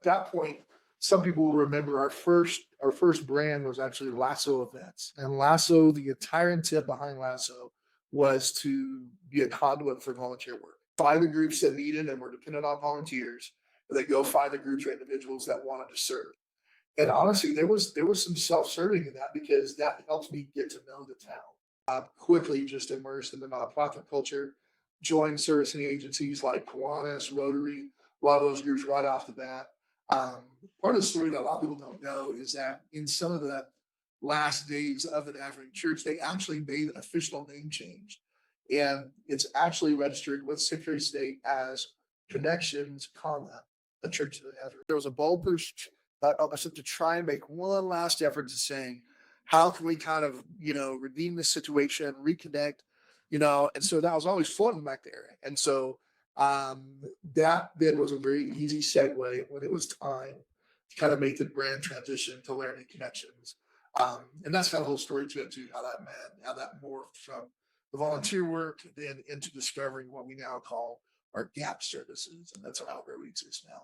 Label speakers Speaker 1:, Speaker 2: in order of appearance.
Speaker 1: that point, some people will remember our first brand was actually Lasso Events. And Lasso, the entire intent behind Lasso was to be a conduit for volunteer work. Find the groups that needed and were dependent on volunteers, and then go find the groups or individuals that wanted to serve. And honestly, there was some self-serving in that because that helped me get to know the town. Quickly just immersed in the nonprofit culture, joined servicing agencies like Kiwanis, Rotary, a lot of those groups right off the bat. Part of the story that a lot of people don't know is that in some of the last days of the Nazarene Church, they actually made an official name change. And it's actually registered with Secretary of State as Connections, comma, the Church of the Nazarene. There was a bold push to try and make one last effort to saying, how can we kind of, redeem this situation, reconnect, and so that was always floating back there. And so that then was a very easy segue when it was time to kind of make the brand transition to Laramie Connections. And that's got a whole story to it too, how that morphed from the volunteer work then into discovering what we now call our gap services. And that's how we exist now.